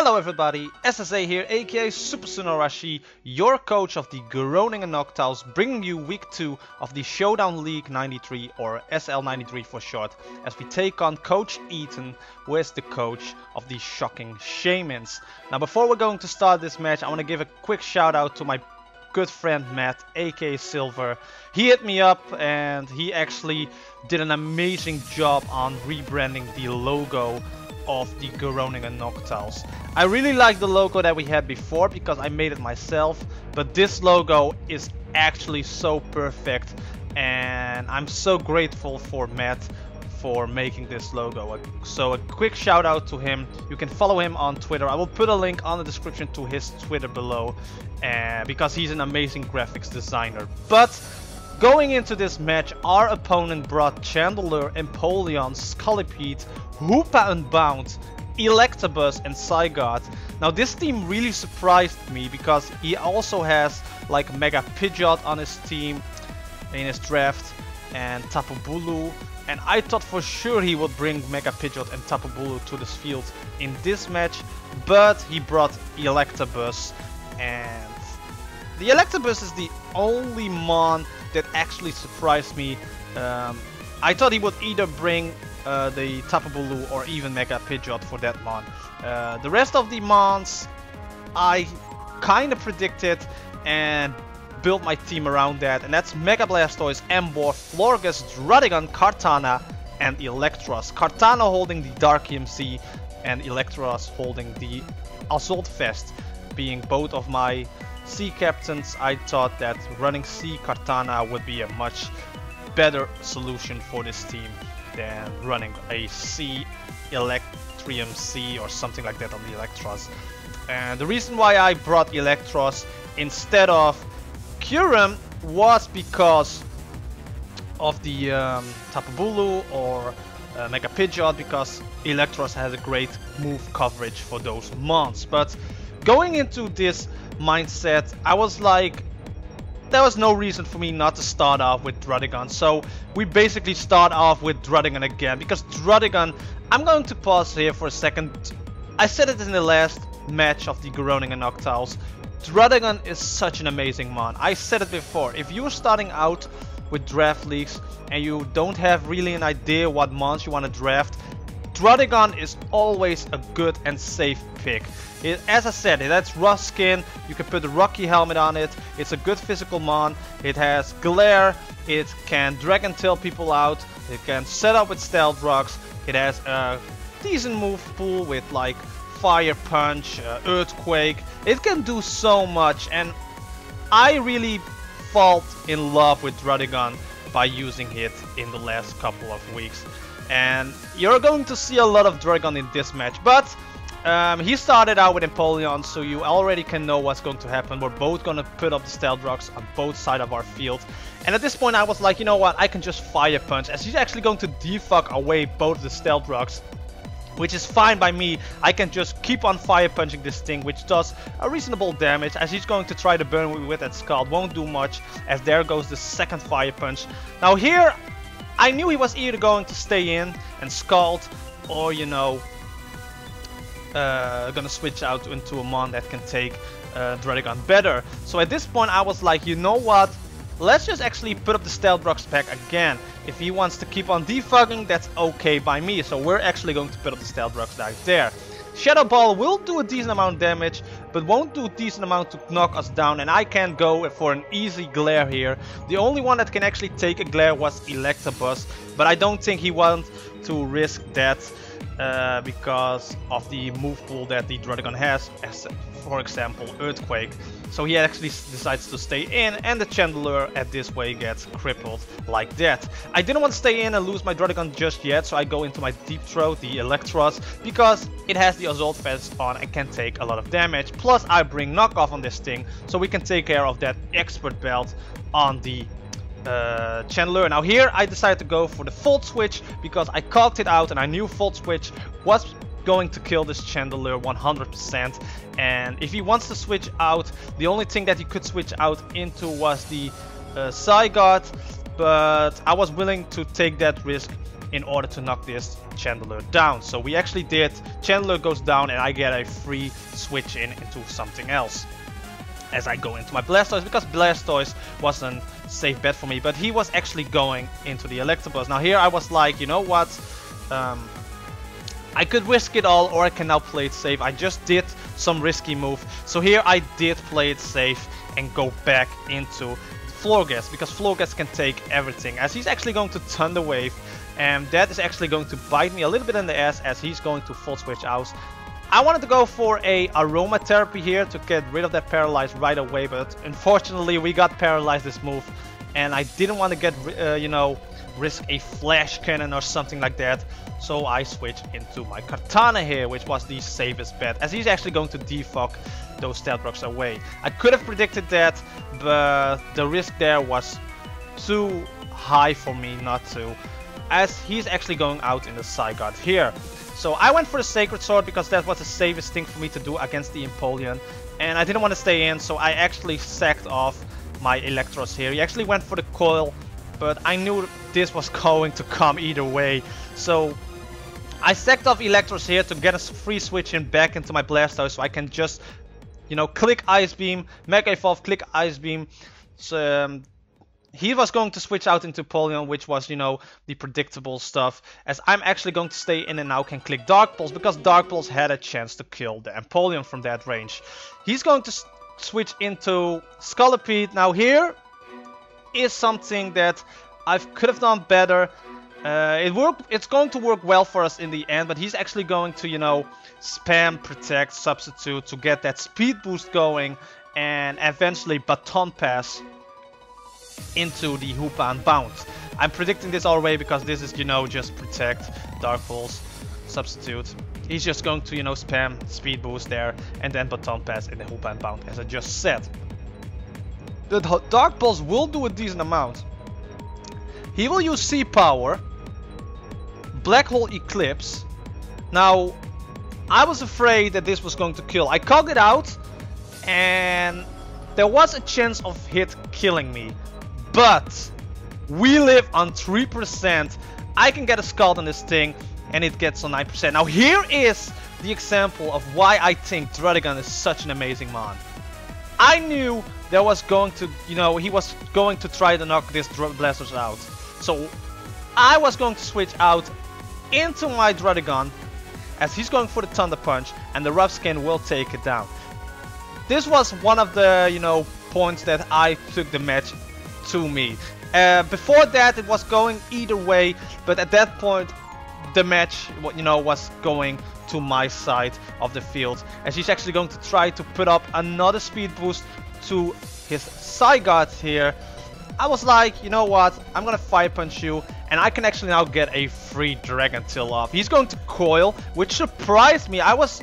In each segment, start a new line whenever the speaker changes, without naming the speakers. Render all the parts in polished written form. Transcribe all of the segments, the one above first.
Hello everybody, SSA here, aka Super Sunarashi, your coach of the Groningen Noctowls, bringing you week 2 of the Showdown League 93, or SL93 for short, as we take on Coach Ethan, who is the coach of the Shocking Shaymins. Now before we're going to start this match, I want to give a quick shout out to my good friend Matt, aka Silver. He hit me up and he actually did an amazing job on rebranding the logo of the Groningen Noctowls. I really like the logo that we had before because I made it myself, but this logo is actually so perfect and I'm so grateful for Matt for making this logo. So a quick shout out to him. You can follow him on Twitter. I will put a link on the description to his Twitter below because he's an amazing graphics designer. But going into this match, our opponent brought Chmelar, Empoleon, Scolipede, Hoopa Unbound, Electabuzz and Zygarde. Now this team really surprised me because he also has like Mega Pidgeot on his team in his draft and Tapu Bulu, and I thought for sure he would bring Mega Pidgeot and Tapu Bulu to this field in this match, but he brought Electabuzz, and the Electabuzz is the only Mon that actually surprised me. I thought he would either bring the Tapu Bulu or even Mega Pidgeot for that Mon. The rest of the Mons I kind of predicted and built my team around that, and that's Mega Blastoise, Emboar, Florges, Druddigon, Kartana and Electros. Kartana holding the Dark EMC and Electros holding the Assault Vest. Being both of my C captains, I thought that running C Kartana would be a much better solution for this team than running a C Electrium C or something like that on the Electros. And the reason why I brought Electros instead of Kyurem was because of the Tapu Bulu or Mega Pidgeot, because Electros has a great move coverage for those mons. But going into this mindset, I was like, there was no reason for me not to start off with Druddigon. So we basically start off with Druddigon again, because Druddigon, I'm going to pause here for a second. I said it in the last match of the Groningen Noctowls. Druddigon is such an amazing mon. I said it before, if you're starting out with draft leagues and you don't have really an idea what mons you want to draft, Druddigon is always a good and safe pick. As I said, it has rough skin, you can put a Rocky helmet on it, it's a good physical mon, it has glare, it can Dragon Tail people out, it can set up with Stealth Rocks, it has a decent move pool with like Fire Punch, Earthquake. It can do so much, and I really fall in love with Druddigon by using it in the last couple of weeks. And you're going to see a lot of Druddigon in this match, but he started out with Empoleon, so you already can know what's going to happen. We're both going to put up the Stealth Rocks on both sides of our field. And at this point I was like, you know what, I can just Fire Punch, as he's actually going to defog away both of the Stealth Rocks, which is fine by me. I can just keep on Fire Punching this thing, which does a reasonable damage, as he's going to try to burn me with that Scald. Won't do much, as there goes the second Fire Punch. Now here, I knew he was either going to stay in and Scald, or you know, gonna switch out into a mon that can take Druddigon better. So at this point I was like, you know what, let's just actually put up the Stealth Rocks back again. If he wants to keep on defogging, that's okay by me. So we're actually going to put up the Stealth Rocks right there. Shadow Ball will do a decent amount of damage, but won't do a decent amount to knock us down, and I can go for an easy glare here. The only one that can actually take a glare was Electabuzz, but I don't think he wants to risk that because of the move pool that the Druddigon has, as for example Earthquake. So he actually decides to stay in, and the Chmelar at this way gets crippled like that. I didn't want to stay in and lose my Druddigon just yet, so I go into my Deep Throat, the Electros, because it has the Assault Vest on and can take a lot of damage. Plus I bring knockoff on this thing, so we can take care of that Expert Belt on the Chmelar. Now here I decided to go for the Volt Switch because I calked it out and I knew Volt Switch was going to kill this Chmelar 100%, and if he wants to switch out, the only thing that he could switch out into was the Zygarde, but I was willing to take that risk in order to knock this Chmelar down. So we actually did. Chmelar goes down and I get a free switch into something else as I go into my Blastoise, because Blastoise wasn't a safe bet for me, but he was actually going into the Electabuzz. Now here I was like, you know what, I could risk it all, or I can now play it safe. I just did some risky move, so here I did play it safe and go back into Florges, because Florges can take everything, as he's actually going to Thunder Wave, and that is actually going to bite me a little bit in the ass, as he's going to full switch out. I wanted to go for a aromatherapy here to get rid of that paralyze right away, but unfortunately we got paralyzed this move, and I didn't want to get you know, risk a flash cannon or something like that, so I switched into my Kartana here, which was the safest bet, as he's actually going to defog those Stealth Rocks away. I could have predicted that, but the risk there was too high for me not to, as he's actually going out in the Zygarde here. So I went for the Sacred Sword because that was the safest thing for me to do against the Empoleon, and I didn't want to stay in, so I actually sacked off my Electros here. He actually went for the Coil, but I knew this was going to come either way, so I sacked off Electros here to get a free switch in back into my Blastoise, so I can just, you know, click Ice Beam, Mega Evolve, click Ice Beam. So he was going to switch out into Empoleon, which was, you know, the predictable stuff, as I'm actually going to stay in and now can click Dark Pulse, because Dark Pulse had a chance to kill the Empoleon from that range. He's going to switch into Scolipede. Now here is something that I could have done better. It's going to work well for us in the end, but he's actually going to, you know, spam Protect, Substitute to get that speed boost going, and eventually Baton Pass into the Hoopa and Bounce. I'm predicting this already because this is, you know, just Protect, Dark Pulse, Substitute. He's just going to, you know, spam Speed Boost there, and then Baton Pass in the Hoopa and Bounce, as I just said. The Dark Pulse will do a decent amount. He will use Sea Power, Black Hole Eclipse. Now, I was afraid that this was going to kill. I called it out, and there was a chance of hit killing me. But we live on 3%. I can get a Scald on this thing, and it gets on 9%. Now here is the example of why I think Druddigon is such an amazing mon. I knew there was going to, you know, he was going to try to knock this Blastoise out. So I was going to switch out into my Druddigon, as he's going for the Thunder Punch, and the Rough Skin will take it down. This was one of the, you know, points that I took the match to me. Before that it was going either way, but at that point the match, you know, was going to my side of the field, as he's actually going to try to put up another speed boost to his Zygarde here. I was like, you know what, I'm gonna Fire Punch you, and I can actually now get a free Dragon Tail off. He's going to Coil, which surprised me. I was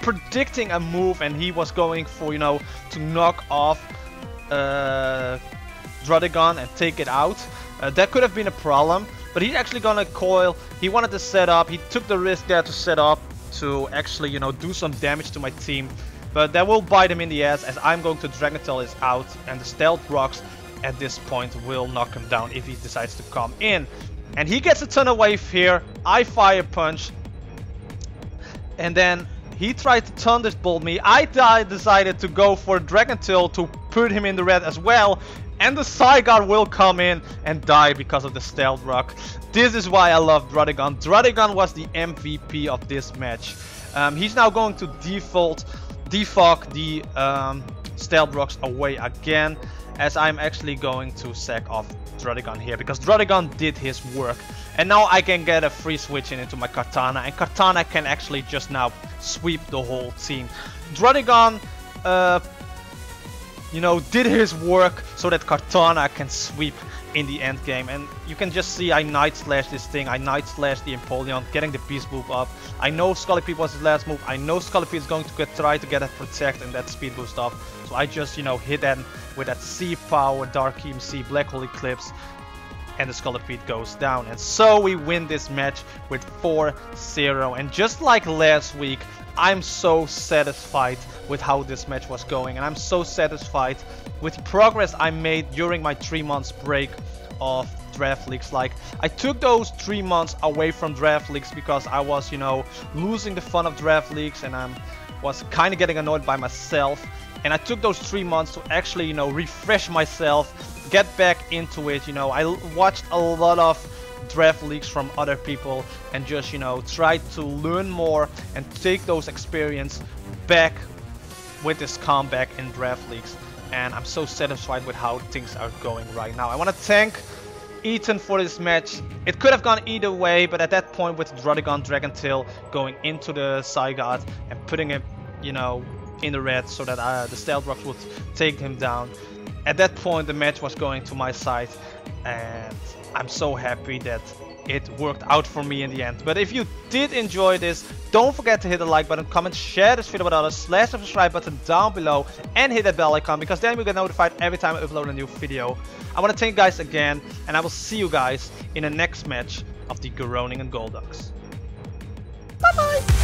predicting a move, and he was going for, you know, to knock off Druddigon and take it out. That could have been a problem, but he's actually gonna Coil. He wanted to set up. He took the risk there to set up to actually, you know, do some damage to my team. But that will bite him in the ass, as I'm going to Dragon Tail is out, and the Stealth Rocks at this point will knock him down if he decides to come in. And he gets a Thunder Wave here. I Fire Punch. And then he tried to Thunderbolt me. I decided to go for Dragon Tail to put him in the red as well. And the Zygarde will come in and die because of the Stealth Rock. This is why I love Druddigon. Druddigon was the MVP of this match. He's now going to defog the Stealth Rocks away again, as I'm actually going to sack off Druddigon here, because Druddigon did his work. And now I can get a free switch into my Kartana, and Kartana can actually just now sweep the whole team. Druddigon, you know, did his work so that Kartana can sweep in the end game. And you can just see I Night Slash this thing, I Night Slash the Empoleon, getting the Beast Boop up. I know Scolipede was his last move, I know Scolipede is going to try to get that Protect and that Speed Boost off. So I just, you know, hit them with that Sea Power, Dark EMC, Black Hole Eclipse, and the Scolipede goes down. And so we win this match with 4-0. And just like last week, I'm so satisfied with how this match was going, and I'm so satisfied with the progress I made during my 3 months break of draft leagues. Like, I took those 3 months away from draft leagues because I was, you know, losing the fun of draft leagues, and I was kind of getting annoyed by myself. And I took those 3 months to actually, you know, refresh myself, get back into it. You know, I watched a lot of draft leagues from other people and just, you know, try to learn more and take those experience back with this comeback in draft leagues. And I'm so satisfied with how things are going right now. I want to thank Ethan for this match. It could have gone either way, but at that point with Groningen Dragontail going into the Zygarde and putting it, you know, in the red so that the Stealth Rocks would take him down, at that point the match was going to my side, and I'm so happy that it worked out for me in the end. But if you did enjoy this, don't forget to hit the like button, comment, share this video with others, slash the subscribe button down below, and hit that bell icon, because then you'll get notified every time I upload a new video. I want to thank you guys again, and I will see you guys in the next match of the Groningen Golducks. Bye bye!